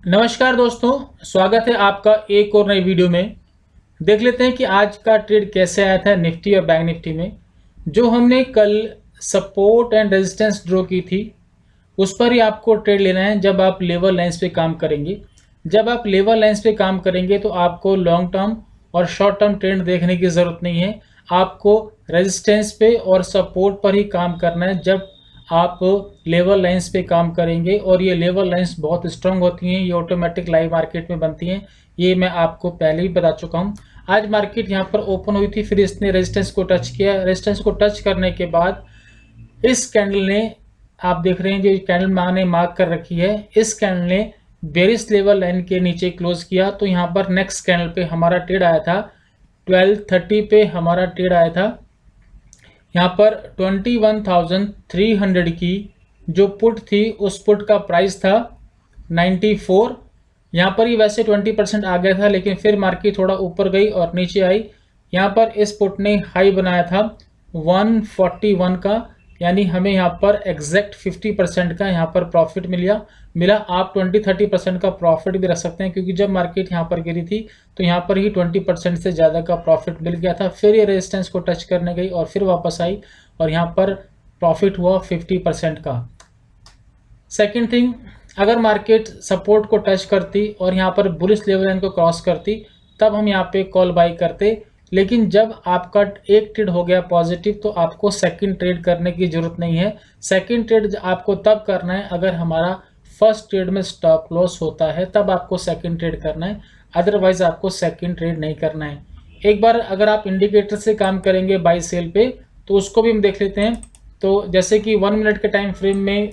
नमस्कार दोस्तों, स्वागत है आपका एक और नई वीडियो में। देख लेते हैं कि आज का ट्रेड कैसे आया था निफ्टी और बैंक निफ्टी में। जो हमने कल सपोर्ट एंड रेजिस्टेंस ड्रॉ की थी, उस पर ही आपको ट्रेड लेना है जब आप लेवल लाइंस पे काम करेंगे। जब आप लेवल लाइंस पे काम करेंगे तो आपको लॉन्ग टर्म और शॉर्ट टर्म ट्रेंड देखने की ज़रूरत नहीं है। आपको रेजिस्टेंस पे और सपोर्ट पर ही काम करना है जब आप लेवल लाइंस पे काम करेंगे। और ये लेवल लाइंस बहुत स्ट्रांग होती हैं, ये ऑटोमेटिक लाइव मार्केट में बनती हैं। ये मैं आपको पहले भी बता चुका हूँ। आज मार्केट यहाँ पर ओपन हुई थी, फिर इसने रेजिस्टेंस को टच किया। रेजिस्टेंस को टच करने के बाद इस कैंडल ने, आप देख रहे हैं जो कैंडल मैंने मार्क कर रखी है, इस कैंडल ने बेरिश लेवल लाइन के नीचे क्लोज किया। तो यहाँ पर नेक्स्ट कैंडल पे हमारा ट्रेड आया था 1230 पे हमारा ट्रेड आया था। यहाँ पर 21,300 की जो पुट थी, उस पुट का प्राइस था 94। यहाँ पर ही वैसे 20% आ गया था, लेकिन फिर मार्केट थोड़ा ऊपर गई और नीचे आई। यहाँ पर इस पुट ने हाई बनाया था 141 का, यानी हमें यहाँ पर एग्जैक्ट 50% का यहाँ पर प्रॉफिट मिला। आप 20-30% का प्रॉफिट भी रख सकते हैं, क्योंकि जब मार्केट यहाँ पर गिरी थी तो यहाँ पर ही 20% से ज़्यादा का प्रॉफिट मिल गया था। फिर ये रेजिस्टेंस को टच करने गई और फिर वापस आई और यहाँ पर प्रॉफिट हुआ 50% का। सेकेंड थिंग, अगर मार्केट सपोर्ट को टच करती और यहाँ पर बुलिश लेवल लाइन को क्रॉस करती, तब हम यहाँ पे कॉल बाई करते। लेकिन जब आपका एक ट्रेड हो गया पॉजिटिव, तो आपको सेकंड ट्रेड करने की ज़रूरत नहीं है। सेकंड ट्रेड आपको तब करना है अगर हमारा फर्स्ट ट्रेड में स्टॉप लॉस होता है, तब आपको सेकंड ट्रेड करना है। अदरवाइज आपको सेकंड ट्रेड नहीं करना है। एक बार अगर आप इंडिकेटर से काम करेंगे बाई सेल पे, तो उसको भी हम देख लेते हैं। तो जैसे कि 1 मिनट के टाइम फ्रेम में,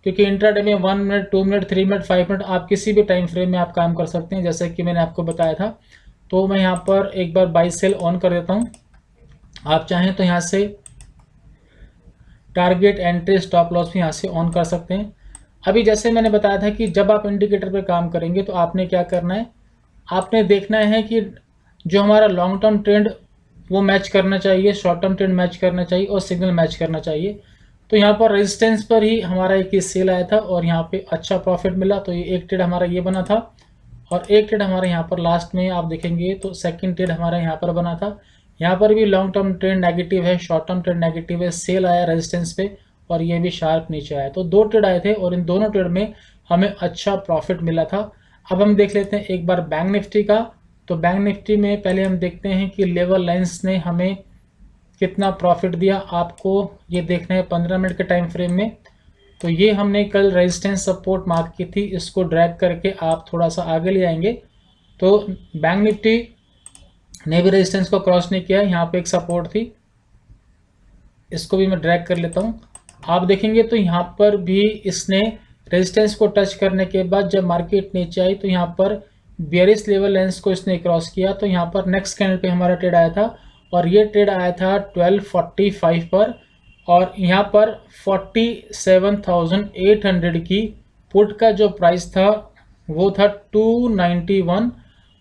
क्योंकि इंट्राडे में 1 मिनट, 2 मिनट, 3 मिनट, 5 मिनट, आप किसी भी टाइम फ्रेम में आप काम कर सकते हैं, जैसे कि मैंने आपको बताया था। तो मैं यहाँ पर एक बार बाई सेल ऑन कर देता हूँ। आप चाहें तो यहाँ से टारगेट, एंट्री, स्टॉप लॉस भी यहाँ से ऑन कर सकते हैं। अभी जैसे मैंने बताया था कि जब आप इंडिकेटर पे काम करेंगे तो आपने क्या करना है, आपने देखना है कि जो हमारा लॉन्ग टर्म ट्रेंड वो मैच करना चाहिए, शॉर्ट टर्म ट्रेंड मैच करना चाहिए और सिग्नल मैच करना चाहिए। तो यहाँ पर रेजिस्टेंस पर ही हमारा एक सेल आया था और यहाँ पे अच्छा प्रॉफिट मिला। तो ये एक ट्रेड हमारा ये बना था और एक ट्रेड हमारे यहाँ पर लास्ट में आप देखेंगे तो सेकंड ट्रेड हमारा यहाँ पर बना था। यहाँ पर भी लॉन्ग टर्म ट्रेंड नेगेटिव है, शॉर्ट टर्म ट्रेंड नेगेटिव है। सेल आया रेजिस्टेंस पे और ये भी शार्प नीचे आया। तो दो ट्रेड आए थे और इन दोनों ट्रेड में हमें अच्छा प्रॉफिट मिला था। अब हम देख लेते हैं एक बार बैंक निफ्टी का। तो बैंक निफ्टी में पहले हम देखते हैं कि लेवल लाइंस ने हमें कितना प्रॉफिट दिया। आपको ये देखना है 15 मिनट के टाइम फ्रेम में। तो ये हमने कल रेजिस्टेंस सपोर्ट मार्क की थी, इसको ड्रैग करके आप थोड़ा सा आगे ले आएंगे तो बैंक निफ्टी ने भी रेजिस्टेंस को क्रॉस नहीं किया। यहाँ पे एक सपोर्ट थी, इसको भी मैं ड्रैग कर लेता हूँ। आप देखेंगे तो यहाँ पर भी इसने रेजिस्टेंस को टच करने के बाद जब मार्केट नीचे आई तो यहाँ पर बेयरिश लेवल लाइंस को इसने क्रॉस किया। तो यहाँ पर नेक्स्ट कैंडल पे हमारा ट्रेड आया था और ये ट्रेड आया था 1245 पर और यहाँ पर 47,800 की पुट का जो प्राइस था वो था 291।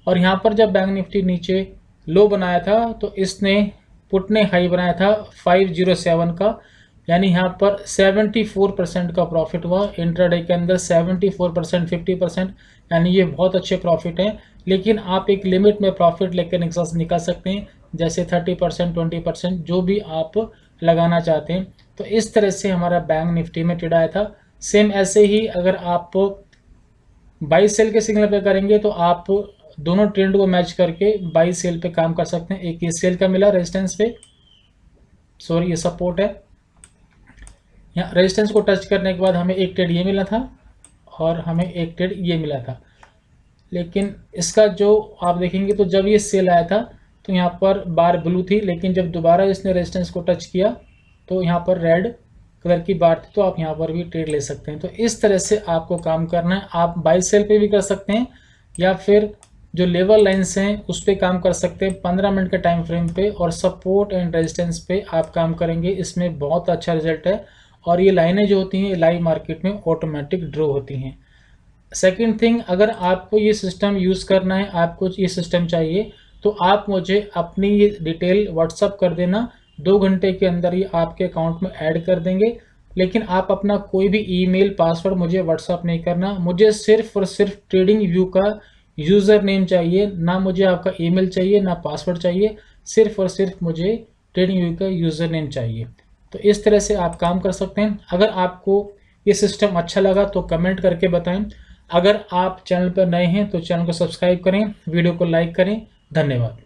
और यहाँ पर जब बैंक निफ्टी नीचे लो बनाया था तो इसने पुट ने हाई बनाया था 507 का, यानी यहाँ पर 74% का प्रॉफिट हुआ इंट्राडे के अंदर। 74%, 50%, यानी ये बहुत अच्छे प्रॉफिट हैं। लेकिन आप एक लिमिट में प्रॉफिट लेकर निकाल सकते हैं, जैसे 30%, 20%, जो भी आप लगाना चाहते हैं। तो इस तरह से हमारा बैंक निफ्टी में ट्रेड आया था। सेम ऐसे ही अगर आप बाई सेल के सिग्नल पे करेंगे तो आप दोनों ट्रेंड को मैच करके बाई सेल पे काम कर सकते हैं। एक ये सेल का मिला रेजिस्टेंस पे, सॉरी ये सपोर्ट है। यहाँ रेजिस्टेंस को टच करने के बाद हमें एक ट्रेड ये मिला था और हमें एक ट्रेड ये मिला था। लेकिन इसका जो आप देखेंगे तो जब ये सेल आया था तो यहाँ पर बार ब्लू थी, लेकिन जब दोबारा इसने रेजिस्टेंस को टच किया तो यहाँ पर रेड कलर की बार थी। तो आप यहाँ पर भी ट्रेड ले सकते हैं। तो इस तरह से आपको काम करना है। आप बाई सेल पे भी कर सकते हैं या फिर जो लेवल लाइन्स हैं उस पर काम कर सकते हैं 15 मिनट के टाइम फ्रेम पे, और सपोर्ट एंड रेजिस्टेंस पे आप काम करेंगे। इसमें बहुत अच्छा रिजल्ट है और ये लाइनें जो होती हैं लाइव मार्केट में ऑटोमेटिक ड्रॉ होती हैं। सेकंड थिंग, अगर आपको ये सिस्टम यूज़ करना है, आपको ये सिस्टम चाहिए, तो आप मुझे अपनी ये डिटेल व्हाट्सअप कर देना। 2 घंटे के अंदर ही आपके अकाउंट में ऐड कर देंगे लेकिन आप अपना कोई भी ईमेल पासवर्ड मुझे व्हाट्सअप नहीं करना। मुझे सिर्फ और सिर्फ ट्रेडिंग व्यू का यूज़र नेम चाहिए, ना मुझे आपका ईमेल चाहिए ना पासवर्ड चाहिए, सिर्फ और सिर्फ मुझे ट्रेडिंग व्यू का यूज़र नेम चाहिए। तो इस तरह से आप काम कर सकते हैं। अगर आपको ये सिस्टम अच्छा लगा तो कमेंट करके बताएं। अगर आप चैनल पर नए हैं तो चैनल को सब्सक्राइब करें, वीडियो को लाइक करें। धन्यवाद।